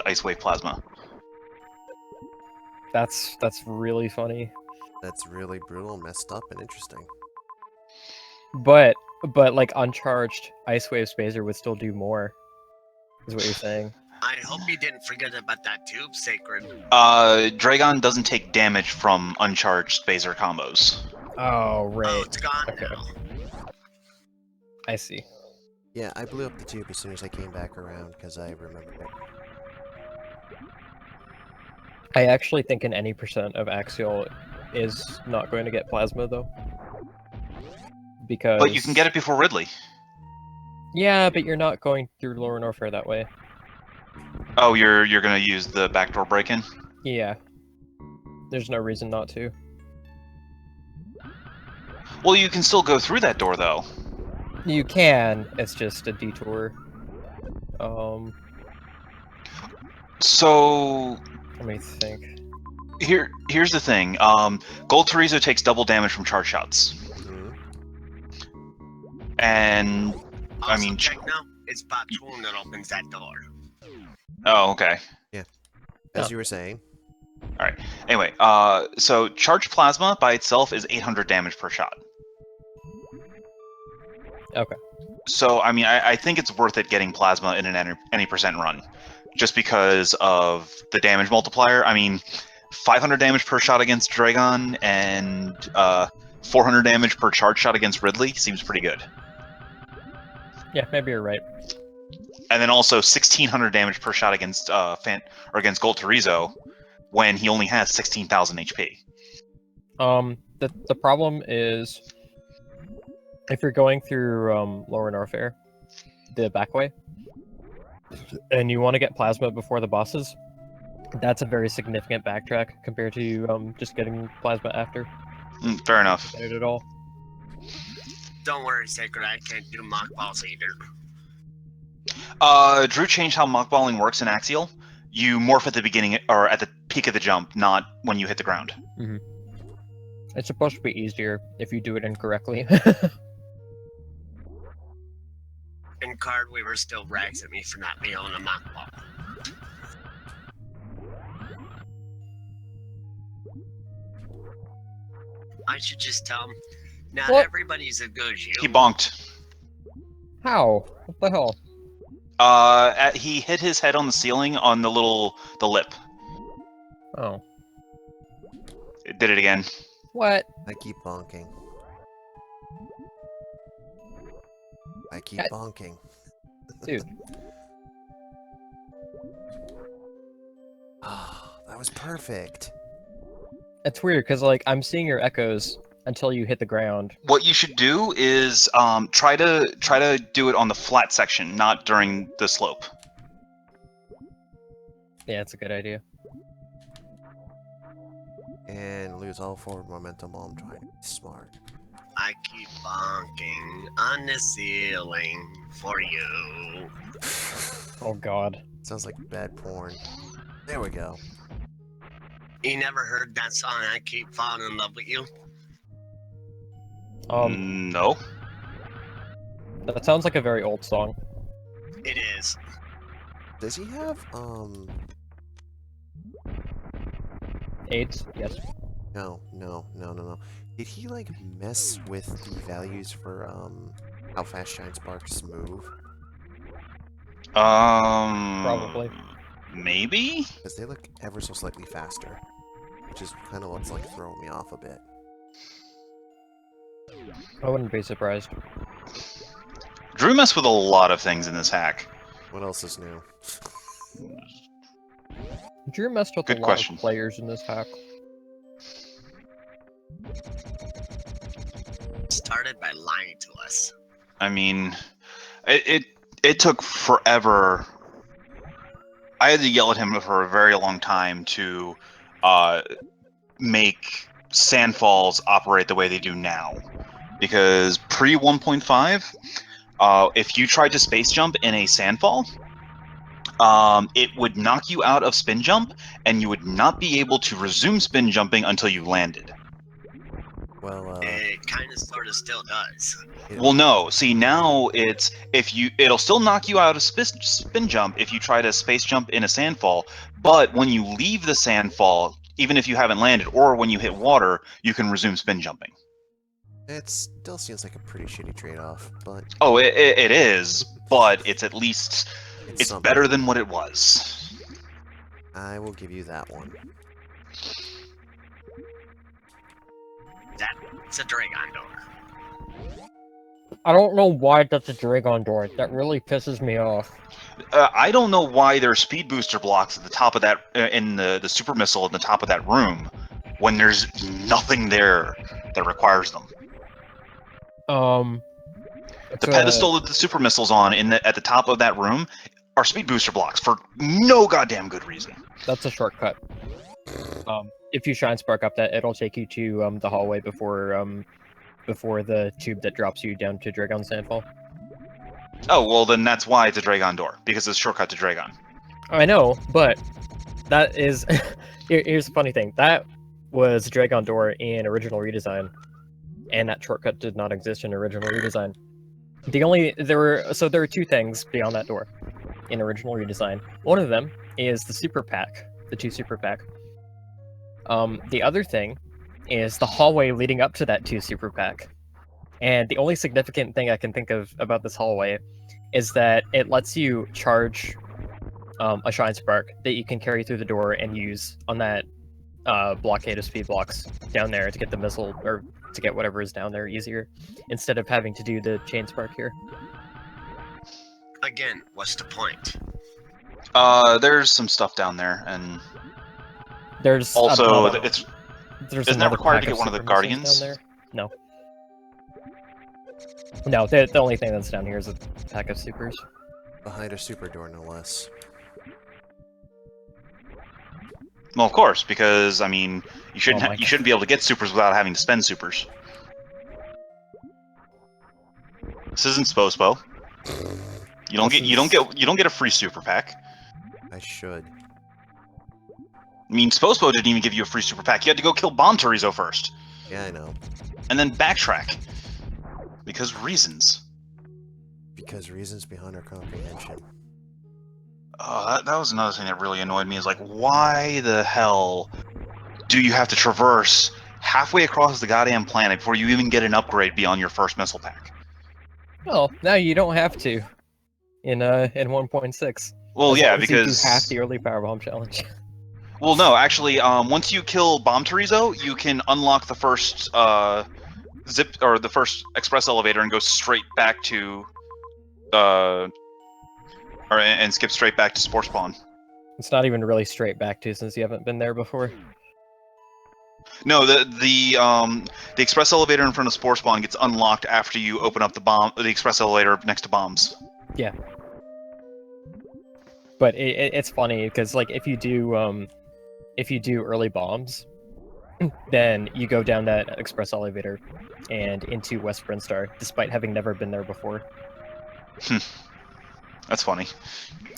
uncharged Ice Wave Plasma. That's really funny. That's really brutal, messed up, and interesting. But like uncharged Ice Wave Spazer would still do more. Is what you're saying? I hope you didn't forget about that tube, Sacred. Dragon doesn't take damage from uncharged Spazer combos. Oh right. Oh, it's gone Okay. now. I see. Yeah, I blew up the tube as soon as I came back around because I remembered it. I actually think an any percent of Axeil is not going to get plasma though. Because But you can get it before Ridley. Yeah, but you're not going through Lower Norfair that way. Oh, you're gonna use the backdoor break-in? Yeah. There's no reason not to. Well, you can still go through that door, though. You can, it's just a detour. So... Let me think. Here's the thing. Gold Torizo takes double damage from charge shots. Mm-hmm. And... Also, I mean... Techno, it's Patroon that opens that door. Oh, okay. As Oh. you were saying. Alright. Anyway, so Charged Plasma by itself is 800 damage per shot. Okay. So, I mean, I think it's worth it getting Plasma in an any percent run. Just because of the damage multiplier. I mean, 500 damage per shot against Dragon and 400 damage per charge shot against Ridley seems pretty good. Yeah, maybe you're right. And then also 1600 damage per shot against against Gold Torizo when he only has 16,000 HP. The problem is if you're going through Lower Norfair, the back way, and you want to get plasma before the bosses, that's a very significant backtrack compared to just getting plasma after. Fair enough. Get it at all. Don't worry, Sacred, I can't do mock balls either. Drew changed how mockballing works in Axeil. You morph at the beginning or at the peak of the jump, not when you hit the ground. Mm-hmm. It's supposed to be easier if you do it incorrectly. And Cardweaver still rags at me for not being on a mock ball. I should just tell him, not What? everybody's as good as you. He bonked. How? What the hell? He hit his head on the ceiling on the lip. Oh. It did it again. What? I keep bonking. I keep That- bonking. Dude. Ah, that was perfect. It's weird, because, like, I'm seeing your echoes until you hit the ground. What you should do is try to do it on the flat section, not during the slope. Yeah, it's a good idea. And lose all forward momentum while I'm trying to be smart. I keep bonking on the ceiling for you. Oh god. Sounds like bad porn. There we go. You never heard that song, I Keep Falling in Love with You? No. That sounds like a very old song. It is. Does he have, AIDS? Yes. No. Did he, like, mess with the values for, how fast Shine Sparks move? Probably. Maybe? Because they look ever so slightly faster. Which is kind of what's, like, throwing me off a bit. I wouldn't be surprised. Drew messed with a lot of things in this hack. What else is new? Drew messed with Good a lot question. of players in this hack. Started by lying to us. I mean, it took forever. I had to yell at him for a very long time to make sandfalls operate the way they do now. Because pre 1.5, if you tried to space jump in a sandfall, it would knock you out of spin jump, and you would not be able to resume spin jumping until you landed. Well, It kind of, sort of, still does. Well, no. See, now it'll still knock you out of spin jump if you try to space jump in a sandfall. But when you leave the sandfall, even if you haven't landed, or when you hit water, you can resume spin jumping. it still seems like a pretty shitty trade-off, but Oh, it is, but it's at least it's something. better than what it was. I will give you that one. It's a Dragon door. I don't know why that's a Dragon door. That really pisses me off. I don't know why there are speed booster blocks at the top of that in the super missile at the top of that room when there's nothing there that requires them. The pedestal that the super missile's on at the top of that room are speed booster blocks for no goddamn good reason. That's a shortcut. If you shine spark up that, it'll take you to the hallway before the tube that drops you down to Dragon Sandfall. Oh, well then that's why it's a Dragon door, because it's a shortcut to Dragon. I know, but that is... Here's the funny thing. That was a Dragon door in original redesign, and that shortcut did not exist in original redesign. There were two things beyond that door in original redesign. One of them is the super pack, the 2 super pack. The other thing is the hallway leading up to that 2 super pack. And the only significant thing I can think of about this hallway is that it lets you charge a shine spark that you can carry through the door and use on that blockade of speed blocks down there to get the missile, or to get whatever is down there easier, instead of having to do the chain spark here. Again, what's the point? There's some stuff down there, and There's also there's isn't that another required pack to get of one of the super missiles Guardians? down there? No. No, the only thing that's down here is a pack of supers. Behind a super door, no less. Well, of course, because I mean, you shouldn't Oh my you shouldn't be able to get supers without having to spend supers. This isn't Spospo. You don't get a free super pack. I should. I mean, Spospo didn't even give you a free super pack. You had to go kill Bomb Turizo first, Yeah, I know. and then backtrack because reasons. Because reasons beyond our comprehension. That was another thing that really annoyed me. Is like, why the hell do you have to traverse halfway across the goddamn planet before you even get an upgrade beyond your first missile pack? Well, now you don't have to in 1.6. Well, As yeah, long as you because do half the early power bomb challenge. well, no, actually, once you kill Bomb Turizo, you can unlock the first zip or the first express elevator and go straight back to and skip straight back to Spore Spawn. It's not even really straight back to, since you haven't been there before. No, the express elevator in front of Spore Spawn gets unlocked after you open up the express elevator next to bombs. Yeah. But it's funny because like if you do early bombs, then you go down that express elevator and into West Brinstar, despite having never been there before. That's funny.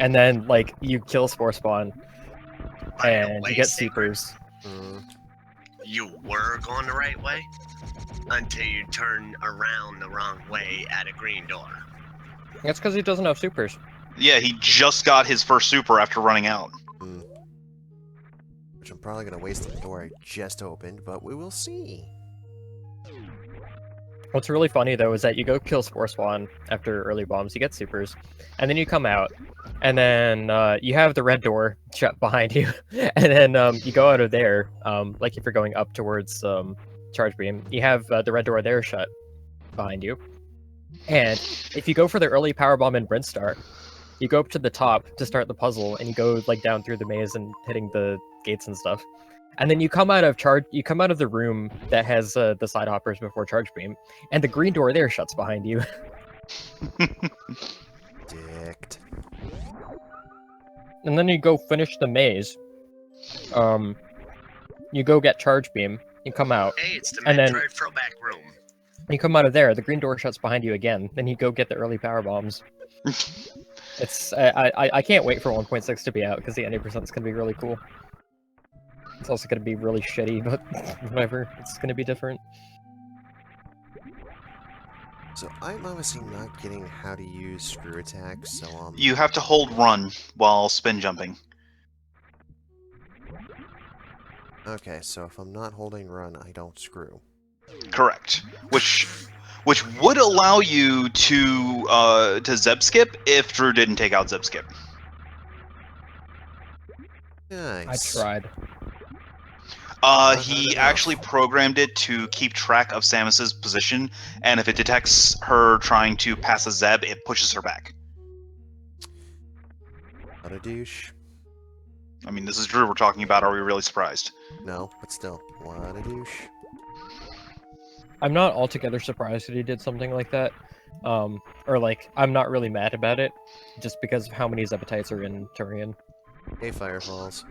And then like you kill Spore Spawn and you get Secret. supers. You were going the right way until you turn around the wrong way at a green door. That's because he doesn't have supers. Yeah, he just got his first super after running out. Which I'm probably going to waste on the door I just opened, but we will see. What's really funny though is that you go kill Spore Spawn after early bombs, you get supers, and then you come out, and then you have the red door shut behind you, and then you go out of there, like if you're going up towards Charge Beam, you have the red door there shut behind you, and if you go for the early power bomb in Brinstar, you go up to the top to start the puzzle, and you go like down through the maze and hitting the gates and stuff. And then you come out of the room that has the side hoppers before Charge Beam, and the green door there shuts behind you. Dicked. And then you go finish the maze. You go get Charge Beam, you come out. Hey, it's the And then- Metroid throwback room. You come out of there, the green door shuts behind you again. Then you go get the early power bombs. It's I can't wait for 1.6 to be out because the 90% is gonna be really cool. It's also gonna be really shitty, but whatever. It's gonna be different. So I'm obviously not getting how to use screw attack, so You have to hold run while spin jumping. okay, so if I'm not holding run, I don't screw. Correct. Which would allow you to Zeb skip if Drew didn't take out Zeb skip. I Nice. tried. Not He hard enough. actually programmed it to keep track of Samus's position, and if it detects her trying to pass a Zeb, it pushes her back. What a douche. I mean, this is Drew we're talking about. Are we really surprised? No, but still, what a douche. I'm not altogether surprised that he did something like that. Or like, I'm not really mad about it, just because of how many Zepatites are in Turian. Hey, Firefalls.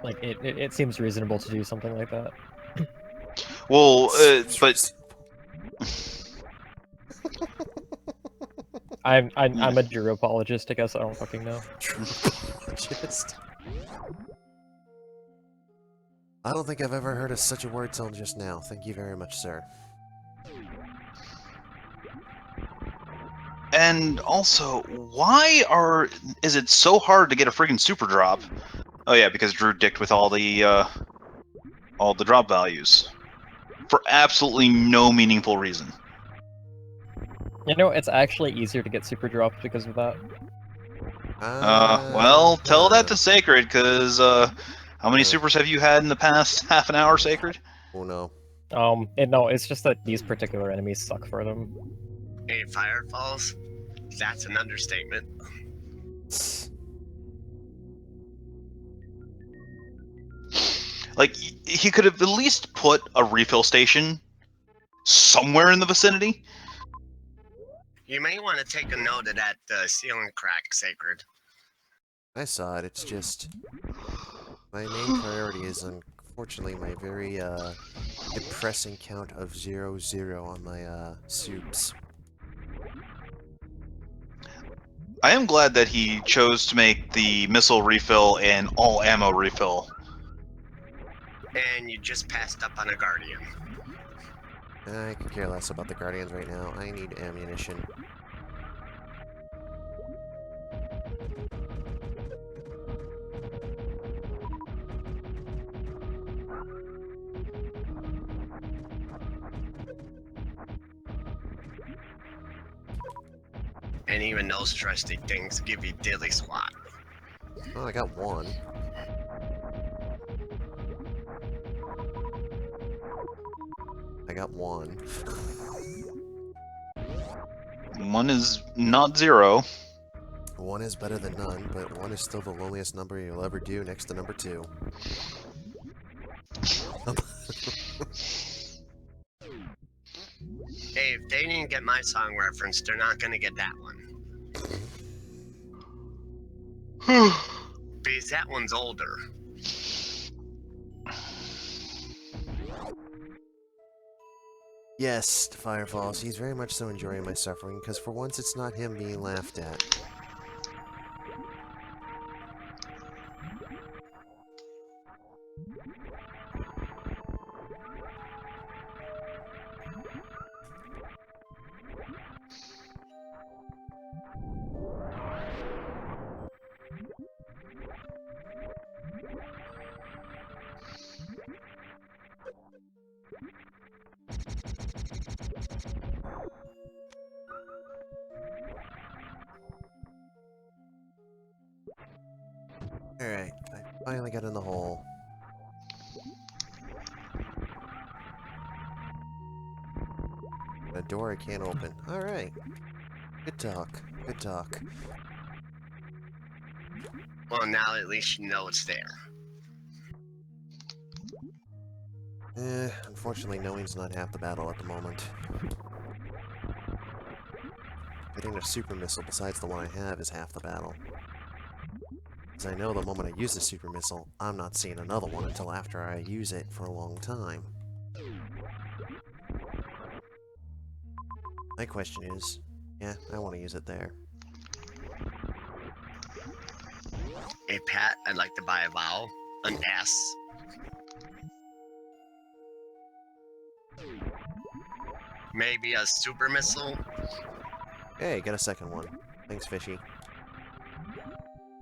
Like, it seems reasonable to do something like that. Well, but I'm a Drew apologist, I guess. I don't fucking know. Just... I don't think I've ever heard of such a word till just now. Thank you very much, sir. and also, why is it so hard to get a friggin' super drop? Oh yeah, because Drew dicked with all the drop values for absolutely no meaningful reason. You know, it's actually easier to get super drops because of that. Well, tell that huh. to Sacred, because how many supers have you had in the past half an hour, Sacred? Oh no. No, it's just that these particular enemies suck for them. Hey, Firefalls? That's an understatement. Like, he could have at least put a refill station somewhere in the vicinity. You may want to take a note of that ceiling crack, Sacred. I saw it, it's just... My main priority is, unfortunately, my very, depressing count of 0, 0 on my, soups. I am glad that he chose to make the missile refill an all ammo refill. And you just passed up on a Guardian. I could care less about the Guardians right now. I need ammunition. And even those trusty things give you dilly squat. Oh, I got one. I got one. One is not 0. One is better than none, but one is still the loneliest number you'll ever do next to number 2. Hey, if they didn't get my song reference, they're not gonna get that one. Because that one's older. Yes, Firefalls, he's very much so enjoying my suffering, because for once it's not him being laughed at. Alright, I finally got in the hole. A door I can't open. Alright. Good talk. Good talk. Well, now at least you know it's there. Unfortunately, knowing's not half the battle at the moment. Getting a super missile besides the one I have is half the battle. Because I know the moment I use the super missile, I'm not seeing another one until after I use it for a long time. My question is, yeah, I want to use it there. Hey, Pat, I'd like to buy a vowel. An S. Maybe a super missile? Hey, got a second one. Thanks, Fishy.